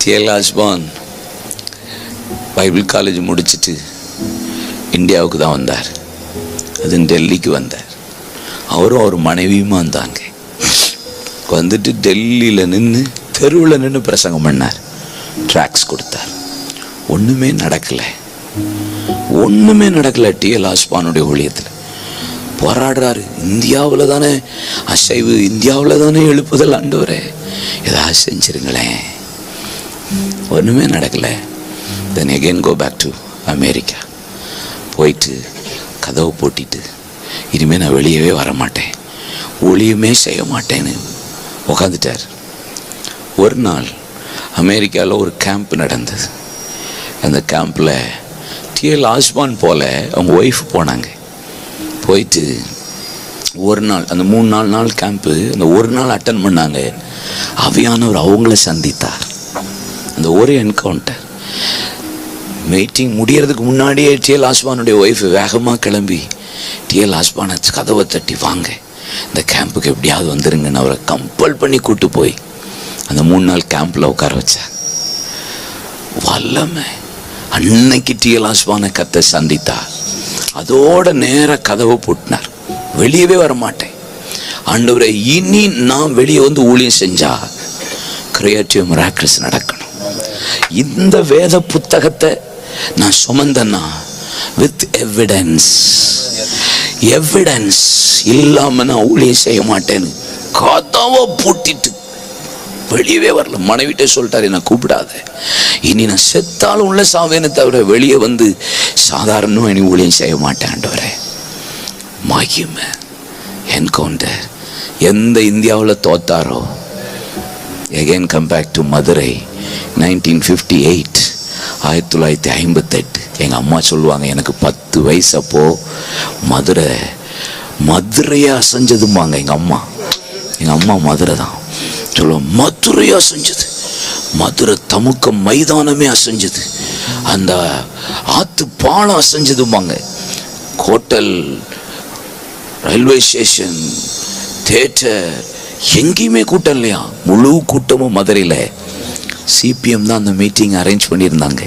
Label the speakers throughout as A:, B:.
A: T.L. Osborn Bible college முடிச்சுட்டு இந்தியாவுக்கு தான் வந்தார். அது டெல்லிக்கு வந்தார். அவரும் அவர் மனைவியுமா வந்தாங்க. வந்துட்டு டெல்லியில் நின்று தெருவில் நின்று பிரசங்கம் பண்ணார். ட்ராக்ஸ் கொடுத்தார். ஒன்றுமே நடக்கலை. T.L. ஆஸ்பானுடைய ஊழியத்தில் போராடுறாரு. இந்தியாவில் தானே அசைவு, இந்தியாவில் தானே எழுப்புதல், ஆண்டவரே ஏதாவது செஞ்சிருங்களேன். ஒன்றுமே நடக்கலை. Then again go back to America. போயிட்டு கதவை போட்டிட்டு இனிமேல் நான் வெளியவே வரமாட்டேன், ஒளியுமே செய்ய மாட்டேன்னு உக்காந்துட்டார். ஒரு நாள் அமெரிக்காவில் ஒரு கேம்ப் நடந்தது. அந்த கேம்பில் T.L. ஆஸ்பான் போல அவங்க ஒய்ஃப் போனாங்க. போயிட்டு ஒரு நாள், அந்த 3-4 நாள் கேம்ப்பு, அந்த ஒரு நாள் அட்டன் பண்ணாங்க. ஆவியானவர் அவங்கள சந்தித்தார். அந்த ஒரு என்கவுண்டர் மீட்டிங் முடியறதுக்கு முன்னாடியே T.L. ஆஸ்பானுடைய ஒய்ஃப் வேகமாக கிளம்பி T.L. ஆஸ்பானை கதவை தட்டி, வாங்க இந்த கேம்புக்கு எப்படியாவது வந்துருங்கன்னு அவரை கம்பல் பண்ணி கூட்டு போய் அந்த 3 நாள் கேம்பில் உட்கார வச்சார். வல்லமை. அன்னைக்கு T.L. ஆஸ்பானை கத்த சந்தித்தார். அதோட நேர கதவை போட்டினார். வெளியவே வரமாட்டேன் ஆண்டவரே, இனி நான் வெளியே வந்து ஊழியம் செஞ்சா கிரியேட்டிவ் மிராக்கிள்ஸ் நடக்கணும். இந்த வேத புத்தகத்தை நான் சுமந்தேன்னா வித் எவிடன்ஸ் இல்லாம நான் ஊழியம் செய்ய மாட்டேன்னு கதவை பூட்டிட்டு வெளியவே வரல. மனைவிட்டே சொல்லிட்டாரு, நான் கூப்பிடாத, இனி நான் செத்தாலும் உள்ள சாவேன்னு தவிர வெளியே வந்து சாதாரணமாக இனி ஊழியம் செய்ய மாட்டேன் ஆண்டவரே. மகிமை என்கவுண்டர். எந்த இந்தியாவில் தோத்தாரோ again come back to Madurai. 1958, 1958. எங்கள் அம்மா சொல்லுவாங்க, எனக்கு 10 வயசு அப்போ மதுரையை அசைஞ்சதும்பாங்க. எங்கள் அம்மா மதுரை தான் சொல்லுவோம். மதுரையை அசைஞ்சது, மதுரை தமுக்க மைதானமே அசைஞ்சது, அந்த ஆத்து பாலம் அசைஞ்சதும்பாங்க. ஹோட்டல், ரயில்வே ஸ்டேஷன், தியேட்டர், எங்கேயுமே கூட்டம் இல்லையா. முழு கூட்டமும் மதுரையில். சிபிஎம் தான் அந்த மீட்டிங் அரேஞ்ச் பண்ணியிருந்தாங்க.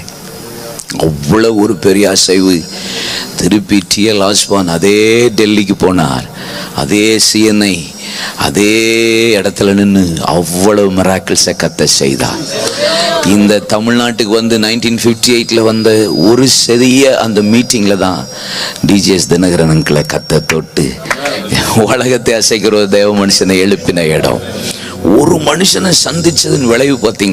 A: அவ்வளோ ஒரு பெரிய அசைவு. திருப்பி T.L. ஆஸ்பான் அதே டெல்லிக்கு போனார். அதே CNI அதே இடத்துல நின்று அவ்வளவு மிராக்கிள்ஸை கத்த செய்தார். இந்த தமிழ்நாட்டுக்கு வந்து 1958 வந்த ஒரு சிறிய அந்த மீட்டிங்கில் தான் DJS தினகரன் அங்கிளை கத்த தொட்டு உலகத்தை அசைக்கிற தேவ மனுஷனை எழுப்பின இடம். ஒரு மனுஷனை சந்திச்சதன் விளைவு பார்த்தீங்களா?